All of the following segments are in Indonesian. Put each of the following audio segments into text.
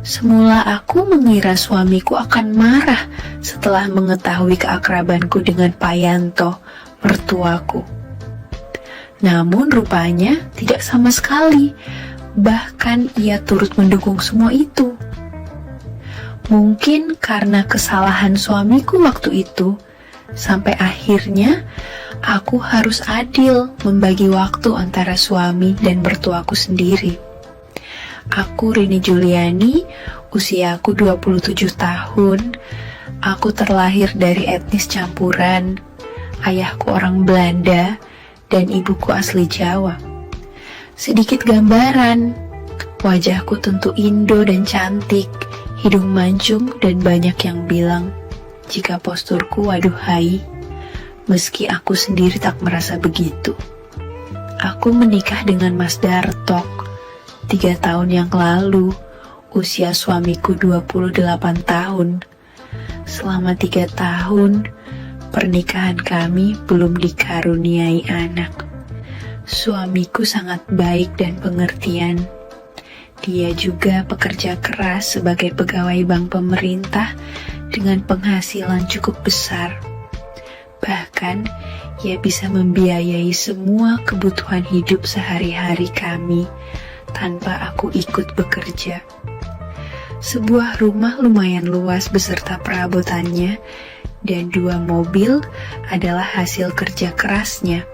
Semula aku mengira suamiku akan marah setelah mengetahui keakrabanku dengan Pak Yanto, mertuaku. Namun rupanya tidak sama sekali, bahkan ia turut mendukung semua itu. Mungkin karena kesalahan suamiku waktu itu, sampai akhirnya aku harus adil membagi waktu antara suami dan mertuaku sendiri. Aku Rini Juliani, usiaku 27 tahun. Aku terlahir dari etnis campuran. Ayahku orang Belanda dan ibuku asli Jawa. Sedikit gambaran, wajahku tentu Indo dan cantik, hidung mancung dan banyak yang bilang jika posturku waduhai, meski aku sendiri tak merasa begitu. Aku menikah dengan Mas Dartok 3 tahun yang lalu, usia suamiku 28 tahun. Selama 3 tahun, pernikahan kami belum dikaruniai anak. Suamiku sangat baik dan pengertian. Dia juga pekerja keras sebagai pegawai bank pemerintah dengan penghasilan cukup besar. Bahkan, ia bisa membiayai semua kebutuhan hidup sehari-hari kami tanpa aku ikut bekerja. Sebuah rumah lumayan luas beserta perabotannya dan 2 mobil adalah hasil kerja kerasnya.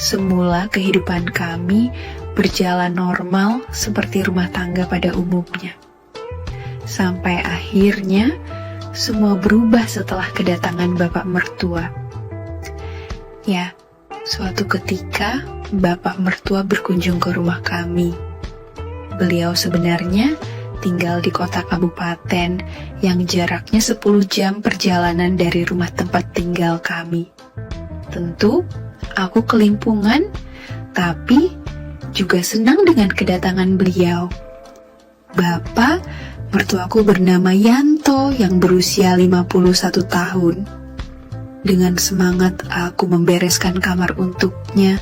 Semula kehidupan kami berjalan normal seperti rumah tangga pada umumnya. Sampai akhirnya semua berubah setelah kedatangan bapak mertua. Ya, suatu ketika bapak mertua berkunjung ke rumah kami. Beliau sebenarnya tinggal di kota kabupaten yang jaraknya 10 jam perjalanan dari rumah tempat tinggal kami. Tentu, aku kelimpungan, tapi juga senang dengan kedatangan beliau. Bapak mertuaku bernama Yanto yang berusia 51 tahun. Dengan semangat aku membereskan kamar untuknya,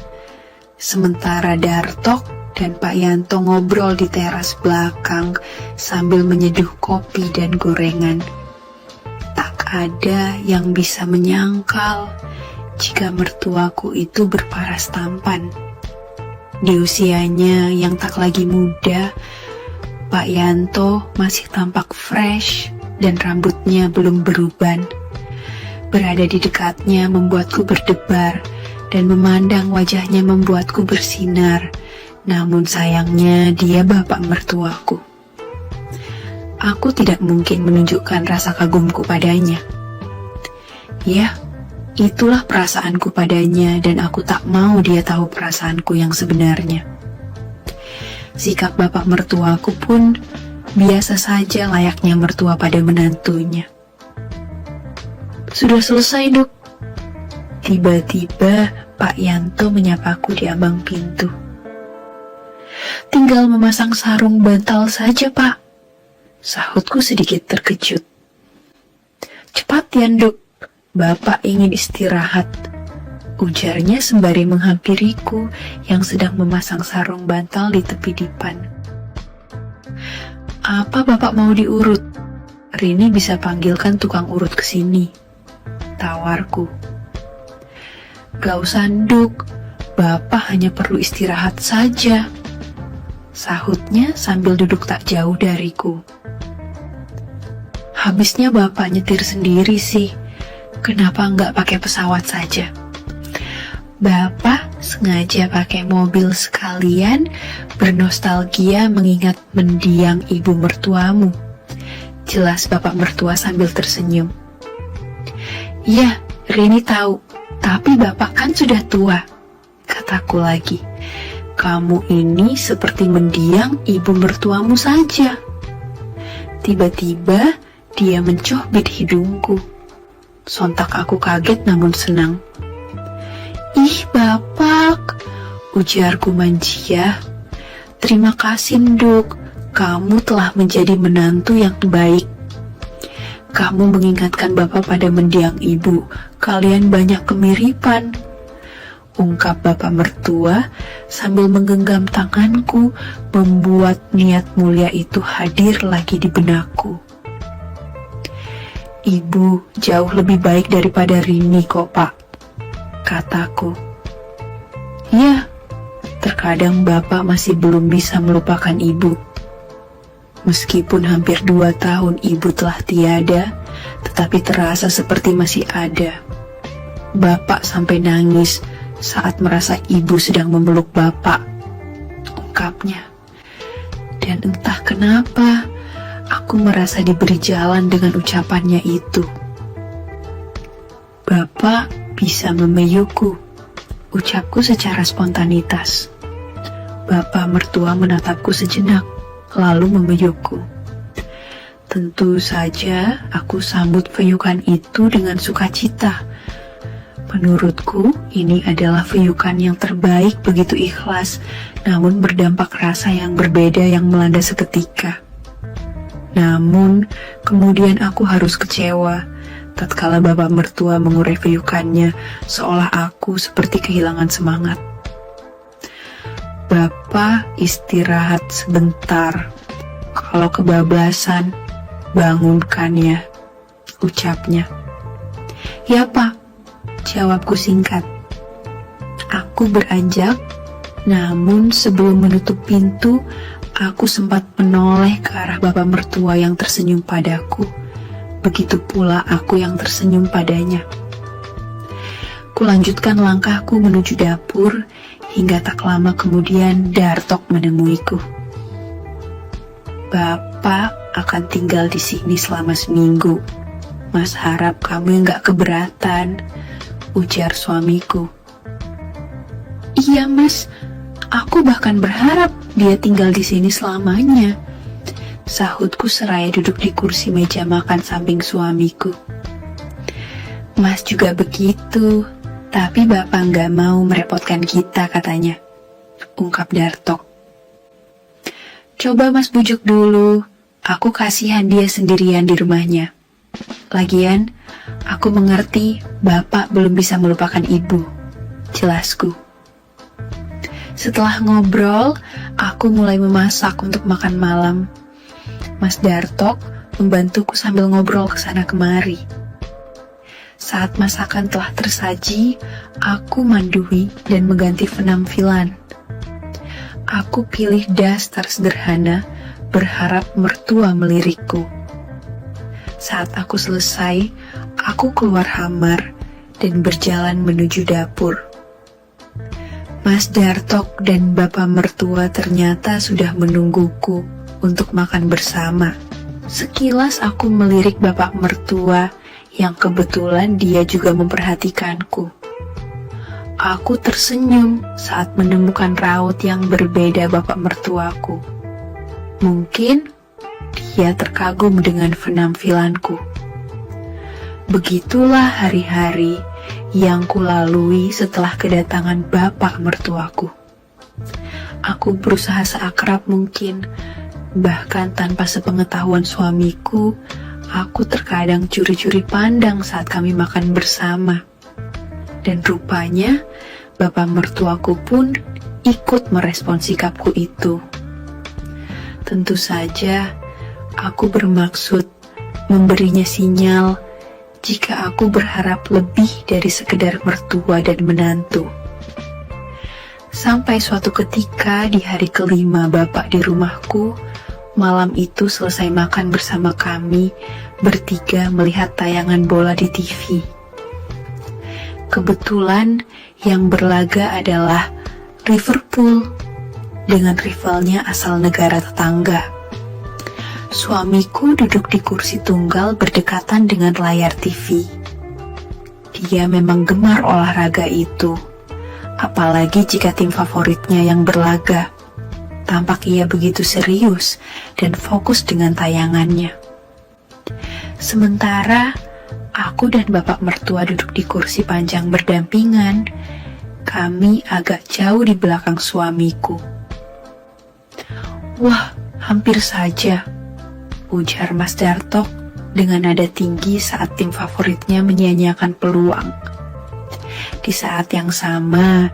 sementara Dartok dan Pak Yanto ngobrol di teras belakang sambil menyeduh kopi dan gorengan. Tak ada yang bisa menyangkal jika mertuaku itu berparas tampan. Di usianya yang tak lagi muda, Pak Yanto masih tampak fresh dan rambutnya belum beruban. Berada di dekatnya membuatku berdebar dan memandang wajahnya membuatku bersinar. Namun sayangnya dia bapak mertuaku. Aku tidak mungkin menunjukkan rasa kagumku padanya. Ya, itulah perasaanku padanya dan aku tak mau dia tahu perasaanku yang sebenarnya. Sikap bapak mertuaku pun biasa saja layaknya mertua pada menantunya. Sudah selesai, Duk. Tiba-tiba Pak Yanto menyapaku di ambang pintu. Tinggal memasang sarung bantal saja, Pak. Sahutku sedikit terkejut. Cepat, Yanduk. Bapak ingin istirahat. Ujarnya sembari menghampiriku yang sedang memasang sarung bantal di tepi dipan. Apa Bapak mau diurut? Rini bisa panggilkan tukang urut ke sini. Tawarku. Gak usah, Nduk. Bapak hanya perlu istirahat saja. Sahutnya sambil duduk tak jauh dariku. Habisnya Bapak nyetir sendiri sih. Kenapa nggak pakai pesawat saja? Bapak sengaja pakai mobil sekalian bernostalgia mengingat mendiang ibu mertuamu. Jelas Bapak mertua sambil tersenyum. Ya, Rini tahu, tapi Bapak kan sudah tua, kataku lagi. Kamu ini seperti mendiang ibu mertuamu saja. Tiba-tiba dia mencubit hidungku. Sontak aku kaget namun senang. Ih Bapak, ujarku manja. Terima kasih Nduk, kamu telah menjadi menantu yang baik. Kamu mengingatkan Bapak pada mendiang ibu, kalian banyak kemiripan. ungkap bapak mertua sambil menggenggam tanganku, membuat niat mulia itu hadir lagi di benakku. Ibu jauh lebih baik daripada Rini kok, Pak, kataku. Ya, terkadang bapak masih belum bisa melupakan ibu. Meskipun hampir 2 tahun ibu telah tiada, tetapi terasa seperti masih ada. Bapak sampai nangis saat merasa ibu sedang memeluk bapak, ungkapnya. Dan entah kenapa, aku merasa diberi jalan dengan ucapannya itu. Bapak bisa memeyuku, ucapku secara spontanitas. Bapak mertua menatapku sejenak, lalu memeyukku. Tentu saja aku sambut peyukan itu dengan sukacita. Menurutku, ini adalah peyukan yang terbaik, begitu ikhlas, namun berdampak rasa yang berbeda yang melanda seketika. Namun, kemudian aku harus kecewa, tatkala bapak mertua mengurai peyukannya, seolah aku seperti kehilangan semangat. Bapak istirahat sebentar. Kalau kebablasan, bangunkan ya, ucapnya. Ya Pak, jawabku singkat. Aku beranjak, namun sebelum menutup pintu, aku sempat menoleh ke arah bapak mertua yang tersenyum padaku. Begitu pula aku yang tersenyum padanya. Kulanjutkan langkahku menuju dapur, hingga tak lama kemudian Dartok menemuiku. Bapak akan tinggal di sini selama seminggu. Mas harap kamu nggak keberatan, ujar suamiku. Iya mas, aku bahkan berharap dia tinggal di sini selamanya, sahutku seraya duduk di kursi meja makan samping suamiku. Mas juga begitu, tapi bapak nggak mau merepotkan kita katanya, ungkap Dartok. Coba mas bujuk dulu, aku kasihan dia sendirian di rumahnya. Lagian, aku mengerti bapak belum bisa melupakan ibu, jelasku. Setelah ngobrol, aku mulai memasak untuk makan malam. Mas Dartok membantuku sambil ngobrol kesana kemari. Saat masakan telah tersaji, aku mandui dan mengganti penampilan. Aku pilih daster sederhana, berharap mertua melirikku. Saat aku selesai, aku keluar kamar dan berjalan menuju dapur. Mas Dartok dan bapak mertua ternyata sudah menungguku untuk makan bersama. Sekilas aku melirik bapak mertua yang kebetulan dia juga memperhatikanku. Aku tersenyum saat menemukan raut yang berbeda bapak mertuaku. Mungkin dia terkagum dengan penampilanku. Begitulah hari-hari yang kulalui setelah kedatangan bapak mertuaku. Aku berusaha seakrab mungkin, bahkan tanpa sepengetahuan suamiku. Aku terkadang curi-curi pandang saat kami makan bersama. Dan rupanya, bapak mertuaku pun ikut merespon sikapku itu. Tentu saja, aku bermaksud memberinya sinyal jika aku berharap lebih dari sekedar mertua dan menantu. Sampai suatu ketika di hari kelima bapak di rumahku, malam itu selesai makan bersama kami bertiga melihat tayangan bola di TV. Kebetulan yang berlaga adalah Liverpool dengan rivalnya asal negara tetangga. Suamiku duduk di kursi tunggal berdekatan dengan layar TV. Dia memang gemar olahraga itu, apalagi jika tim favoritnya yang berlaga. Tampak ia begitu serius dan fokus dengan tayangannya. Sementara aku dan bapak mertua duduk di kursi panjang berdampingan, kami agak jauh di belakang suamiku. Wah, hampir saja, ujar Mas Dartok dengan nada tinggi saat tim favoritnya menyia-nyiakan peluang. Di saat yang sama,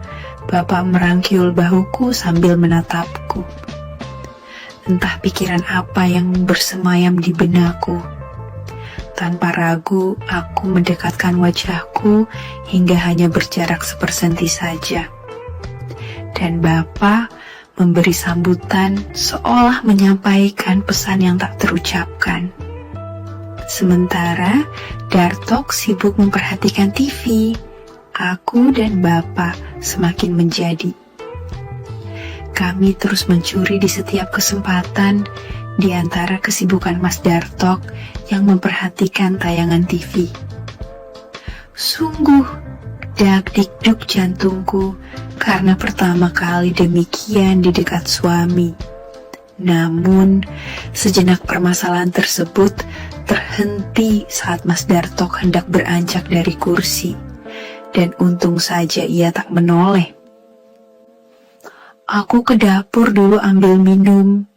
Bapak merangkul bahuku sambil menatapku. Entah pikiran apa yang bersemayam di benakku. Tanpa ragu, aku mendekatkan wajahku hingga hanya berjarak sepersenti saja. Dan Bapak memberi sambutan seolah menyampaikan pesan yang tak terucapkan. Sementara Dartok sibuk memperhatikan TV, aku dan Bapak semakin menjadi. Kami terus mencuri di setiap kesempatan di antara kesibukan Mas Dartok yang memperhatikan tayangan TV. Sungguh, dak-dikduk jantungku karena pertama kali demikian di dekat suami. Namun, sejenak permasalahan tersebut terhenti saat Mas Dartok hendak beranjak dari kursi, dan untung saja ia tak menoleh. Aku ke dapur dulu ambil minum,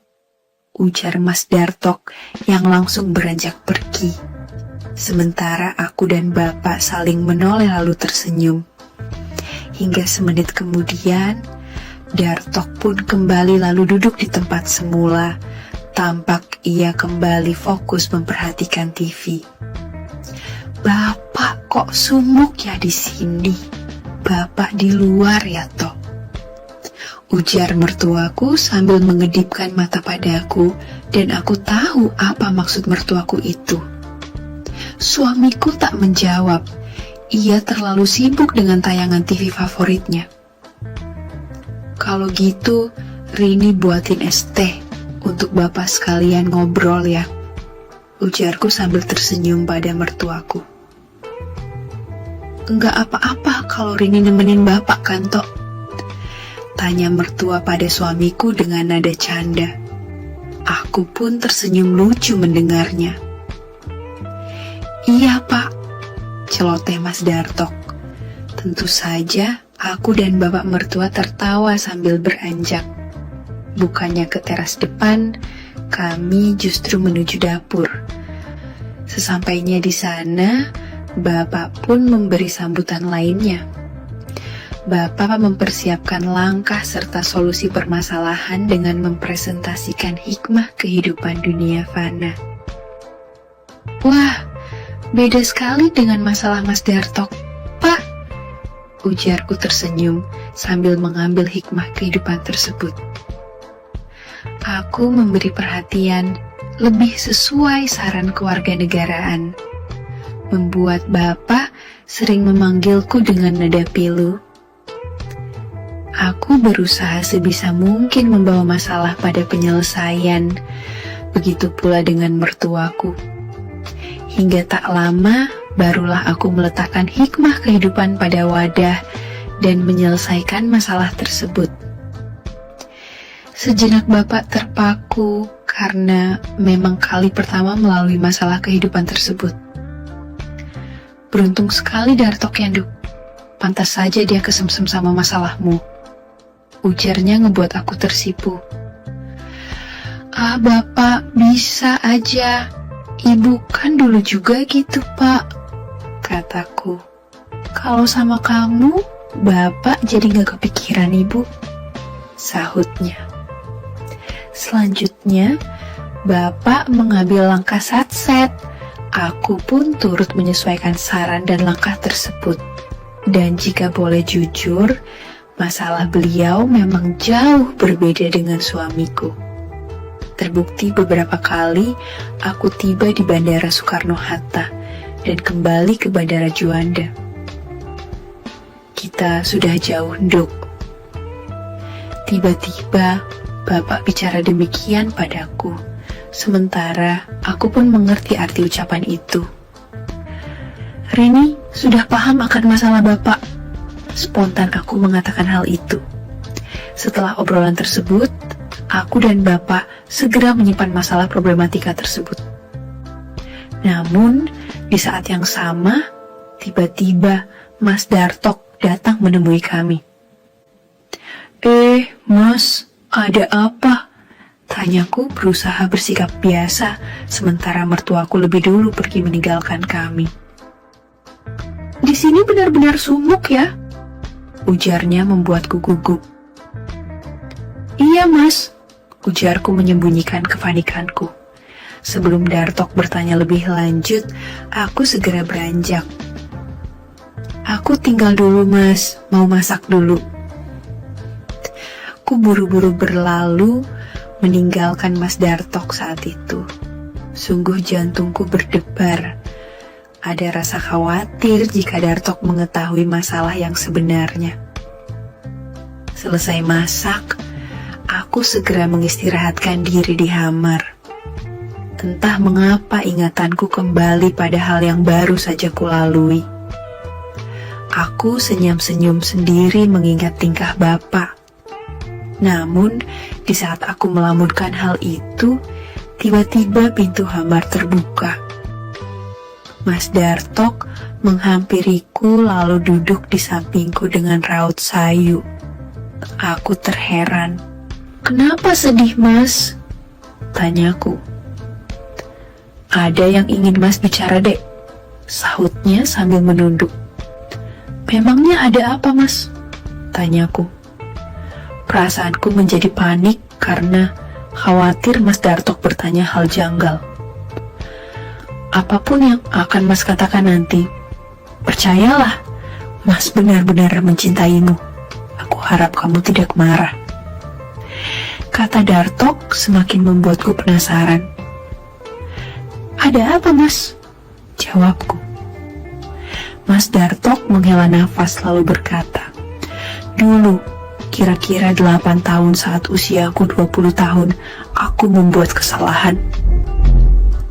ujar Mas Dartok yang langsung beranjak pergi. Sementara aku dan Bapak saling menoleh lalu tersenyum. Hingga semenit kemudian, Dartok pun kembali lalu duduk di tempat semula. Tampak ia kembali fokus memperhatikan TV. Bapak kok sumuk ya di sini? Bapak di luar ya toh? Ujar mertuaku sambil mengedipkan mata padaku, dan aku tahu apa maksud mertuaku itu. Suamiku tak menjawab. Ia terlalu sibuk dengan tayangan TV favoritnya. Kalau gitu, Rini buatin es teh untuk Bapak sekalian ngobrol ya, ujarku sambil tersenyum pada mertuaku. Enggak apa-apa kalau Rini nemenin Bapak kan Tok? Tanya mertua pada suamiku dengan nada canda. Aku pun tersenyum lucu mendengarnya. Iya Pak, celoteh Mas Dartok. Tentu saja aku dan Bapak mertua tertawa sambil beranjak. Bukannya ke teras depan, kami justru menuju dapur. Sesampainya di sana, Bapak pun memberi sambutan lainnya. Bapak mempersiapkan langkah serta solusi permasalahan dengan mempresentasikan hikmah kehidupan dunia fana. Wah, beda sekali dengan masalah Mas Dartok, Pak, ujarku tersenyum sambil mengambil hikmah kehidupan tersebut. Aku memberi perhatian lebih sesuai saran kewarganegaraan, membuat Bapak sering memanggilku dengan nada pilu. Aku berusaha sebisa mungkin membawa masalah pada penyelesaian, begitu pula dengan mertuaku. Hingga tak lama, barulah aku meletakkan hikmah kehidupan pada wadah dan menyelesaikan masalah tersebut. Sejenak Bapak terpaku karena memang kali pertama melalui masalah kehidupan tersebut. Beruntung sekali Dartok Yanduk, pantas saja dia kesemsem sama masalahmu. Ujarnya ngebuat aku tersipu. Ah Bapak, bisa aja. Ibu kan dulu juga gitu Pak, kataku. Kalau sama kamu, Bapak jadi gak kepikiran Ibu, sahutnya. Selanjutnya, Bapak mengambil langkah satset. Aku pun turut menyesuaikan saran dan langkah tersebut. Dan jika boleh jujur, masalah beliau memang jauh berbeda dengan suamiku. Terbukti beberapa kali aku tiba di Bandara Soekarno-Hatta dan kembali ke Bandara Juanda. Kita sudah jauh, Nduk. Tiba-tiba Bapak bicara demikian padaku, sementara aku pun mengerti arti ucapan itu. Rini sudah paham akan masalah Bapak. Spontan aku mengatakan hal itu. Setelah obrolan tersebut, aku dan Bapak segera menyimpan masalah problematika tersebut. Namun, di saat yang sama, tiba-tiba Mas Dartok datang menemui kami. Mas, ada apa? Tanyaku berusaha bersikap biasa, sementara mertuaku lebih dulu pergi meninggalkan kami. Di sini benar-benar sumuk ya, ujarnya membuatku gugup. Iya mas, ujarku menyembunyikan kepanikanku. Sebelum Dartok bertanya lebih lanjut, aku segera beranjak. Aku tinggal dulu mas, mau masak dulu. Aku buru-buru berlalu, meninggalkan Mas Dartok saat itu. Sungguh jantungku berdebar. Ada rasa khawatir jika Dartok mengetahui masalah yang sebenarnya. Selesai masak, aku segera mengistirahatkan diri di kamar. Entah mengapa ingatanku kembali pada hal yang baru saja kulalui. Aku senyum-senyum sendiri mengingat tingkah Bapak. Namun, di saat aku melamunkan hal itu, tiba-tiba pintu kamar terbuka. Mas Dartok menghampiriku lalu duduk di sampingku dengan raut sayu. Aku terheran. Kenapa sedih, Mas? Tanyaku. Ada yang ingin Mas bicara, Dek, sahutnya sambil menunduk. Memangnya ada apa, Mas? Tanyaku. Perasaanku menjadi panik karena khawatir Mas Dartok bertanya hal janggal. Apapun yang akan Mas katakan nanti, percayalah, Mas benar-benar mencintaimu. Aku harap kamu tidak marah. Kata Dartok semakin membuatku penasaran. Ada apa, Mas? Jawabku. Mas Dartok menghela nafas lalu berkata, dulu, kira-kira 8 tahun saat usiaku 20 tahun, aku membuat kesalahan.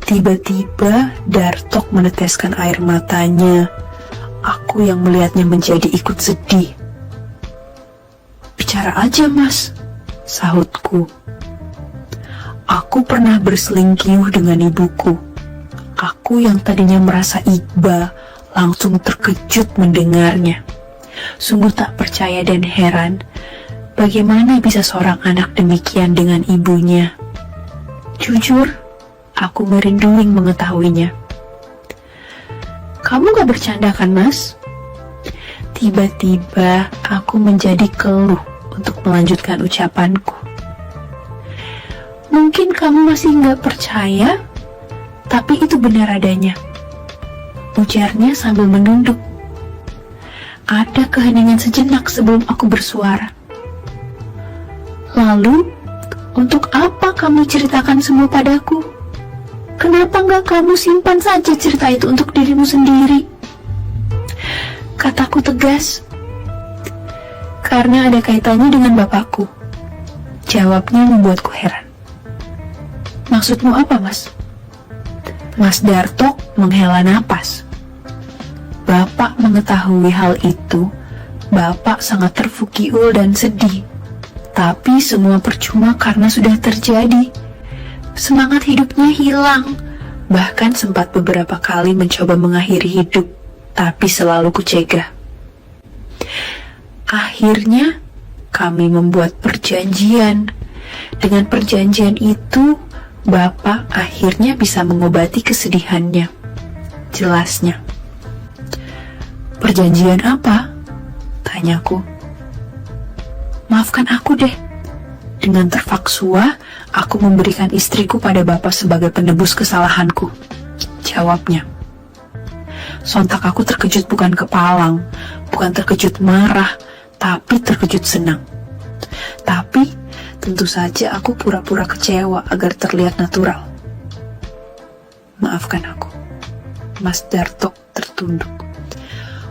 Tiba-tiba Dartok meneteskan air matanya. Aku yang melihatnya menjadi ikut sedih. Bicara aja, Mas, sahutku. Aku pernah berselingkuh dengan ibuku. Aku yang tadinya merasa iba, langsung terkejut mendengarnya. Sungguh tak percaya dan heran, bagaimana bisa seorang anak demikian dengan ibunya. Jujur, aku merinduing mengetahuinya. Kamu gak bercanda kan, Mas? Tiba-tiba aku menjadi keluh untuk melanjutkan ucapanku. Mungkin kamu masih gak percaya, tapi itu benar adanya, ujarnya sambil menunduk. Ada keheningan sejenak sebelum aku bersuara. Lalu, untuk apa kamu ceritakan semua padaku? Kenapa nggak kamu simpan saja cerita itu untuk dirimu sendiri? Kataku tegas. Karena ada kaitannya dengan bapakku. Jawabnya membuatku heran. Maksudmu apa, Mas? Mas Dartok menghela napas. Bapak mengetahui hal itu, Bapak sangat terfukiul dan sedih. Tapi semua percuma karena sudah terjadi. Semangat hidupnya hilang. Bahkan sempat beberapa kali mencoba mengakhiri hidup, tapi selalu kucegah. Akhirnya, kami membuat perjanjian. Dengan perjanjian itu, Bapak akhirnya bisa mengobati kesedihannya. Jelasnya. Perjanjian apa? Tanyaku. Maafkan aku deh. Dengan terfaksua, aku memberikan istriku pada Bapak sebagai penebus kesalahanku. Jawabnya. Sontak aku terkejut bukan kepalang, bukan terkejut marah, tapi terkejut senang. Tapi tentu saja aku pura-pura kecewa agar terlihat natural. Maafkan aku. Mas Dartok tertunduk.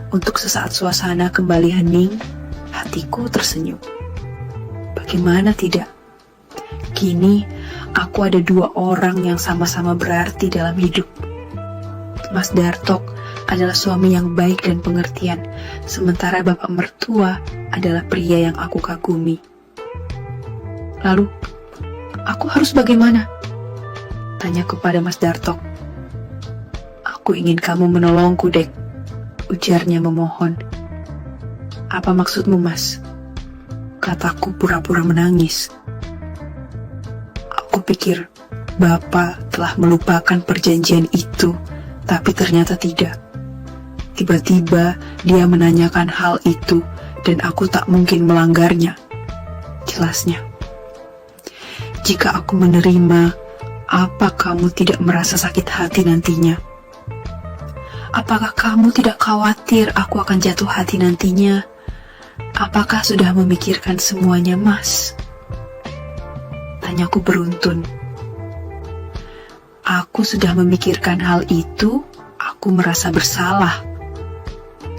Untuk sesaat suasana kembali hening, hatiku tersenyum. Bagaimana tidak? Kini, aku ada 2 orang yang sama-sama berarti dalam hidup. Mas Dartok adalah suami yang baik dan pengertian, sementara bapak mertua adalah pria yang aku kagumi. Lalu, aku harus bagaimana? Tanya kepada Mas Dartok. Aku ingin kamu menolongku, Dek, ujarnya memohon. Apa maksudmu, Mas? Kataku pura-pura menangis. Aku pikir Bapak telah melupakan perjanjian itu, tapi ternyata tidak. Tiba-tiba dia menanyakan hal itu dan aku tak mungkin melanggarnya. Jelasnya, jika aku menerima, apa kamu tidak merasa sakit hati nantinya? Apakah kamu tidak khawatir aku akan jatuh hati nantinya? Apakah sudah memikirkan semuanya, Mas? Tanyaku beruntun. Aku sudah memikirkan hal itu, aku merasa bersalah.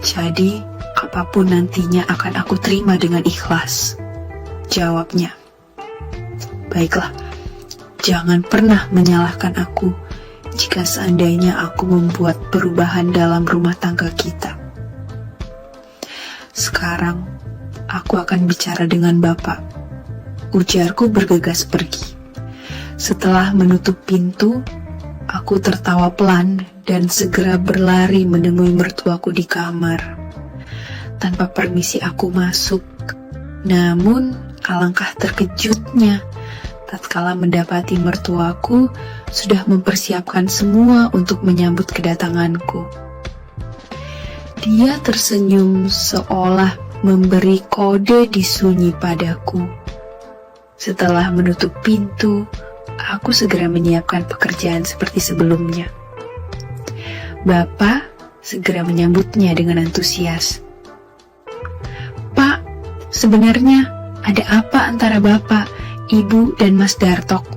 Jadi, apapun nantinya akan aku terima dengan ikhlas. Jawabnya. Baiklah, jangan pernah menyalahkan aku jika seandainya aku membuat perubahan dalam rumah tangga kita. Sekarang, aku akan bicara dengan Bapak. Ujarku bergegas pergi. Setelah menutup pintu, aku tertawa pelan dan segera berlari menemui mertuaku di kamar. Tanpa permisi aku masuk, namun alangkah terkejutnya tatkala mendapati mertuaku sudah mempersiapkan semua untuk menyambut kedatanganku. Dia tersenyum seolah memberi kode disunyi padaku. Setelah menutup pintu, aku segera menyiapkan pekerjaan seperti sebelumnya. Bapak segera menyambutnya dengan antusias. Pak, sebenarnya ada apa antara Bapak, Ibu, dan Mas Dartok?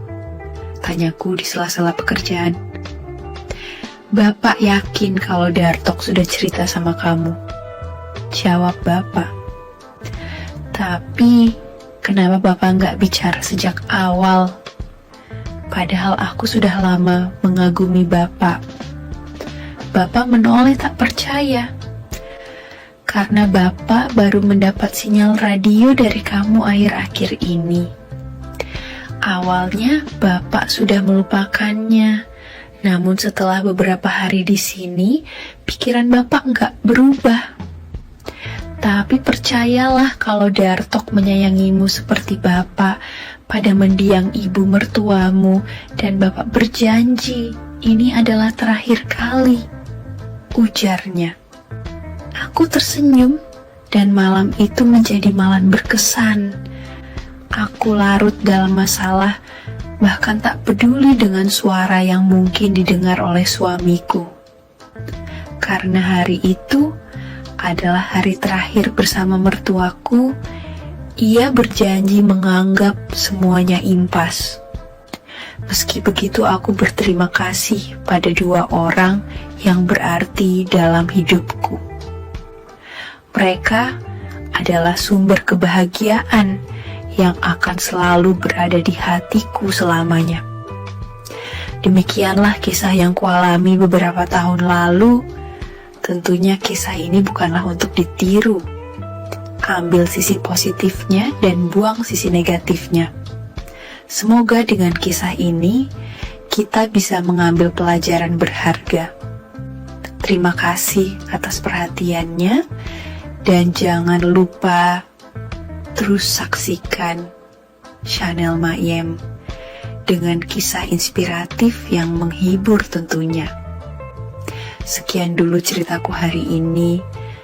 Tanyaku di sela-sela pekerjaan. Bapak yakin kalau Dartok sudah cerita sama kamu? Jawab Bapak. Tapi, kenapa Bapak nggak bicara sejak awal? Padahal aku sudah lama mengagumi Bapak. Bapak menoleh tak percaya. Karena Bapak baru mendapat sinyal radio dari kamu akhir-akhir ini. Awalnya Bapak sudah melupakannya. Namun setelah beberapa hari di sini, pikiran Bapak nggak berubah. Tapi percayalah kalau Dartok menyayangimu seperti Bapak pada mendiang ibu mertuamu, dan Bapak berjanji ini adalah terakhir kali, ujarnya. Aku tersenyum dan malam itu menjadi malam berkesan. Aku larut dalam masalah, bahkan tak peduli dengan suara yang mungkin didengar oleh suamiku. Karena hari itu adalah hari terakhir bersama mertuaku, ia berjanji menganggap semuanya impas. Meski begitu, aku berterima kasih pada dua orang yang berarti dalam hidupku. Mereka adalah sumber kebahagiaan yang akan selalu berada di hatiku selamanya. Demikianlah kisah yang kualami beberapa tahun lalu. Tentunya kisah ini bukanlah untuk ditiru. Ambil sisi positifnya dan buang sisi negatifnya. Semoga dengan kisah ini kita bisa mengambil pelajaran berharga. Terima kasih atas perhatiannya, dan jangan lupa terus saksikan channel Mayem dengan kisah inspiratif yang menghibur tentunya. Sekian dulu ceritaku hari ini.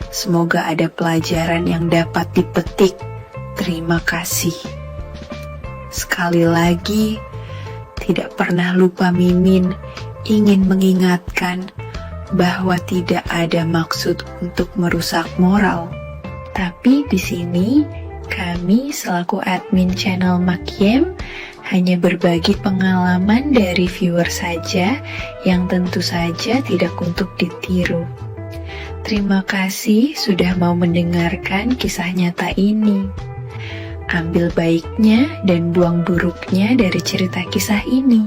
Semoga ada pelajaran yang dapat dipetik. Terima kasih. Sekali lagi, tidak pernah lupa Mimin ingin mengingatkan bahwa tidak ada maksud untuk merusak moral. Tapi di sini kami selaku admin channel Mayem hanya berbagi pengalaman dari viewer saja yang tentu saja tidak untuk ditiru. Terima kasih sudah mau mendengarkan kisah nyata ini. Ambil baiknya dan buang buruknya dari cerita kisah ini.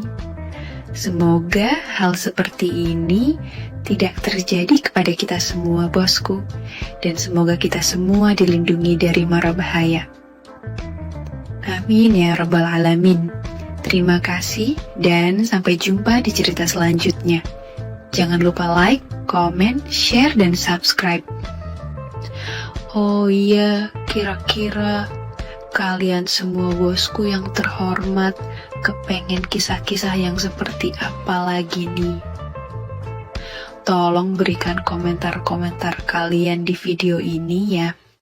Semoga hal seperti ini tidak terjadi kepada kita semua, bosku. Dan semoga kita semua dilindungi dari mara bahaya. Amin ya rabbal alamin. Terima kasih dan sampai jumpa di cerita selanjutnya. Jangan lupa like, komen, share, dan subscribe. Oh iya, kira-kira kalian semua bosku yang terhormat kepengen kisah-kisah yang seperti apa lagi nih? tolong berikan komentar-komentar kalian di video ini ya.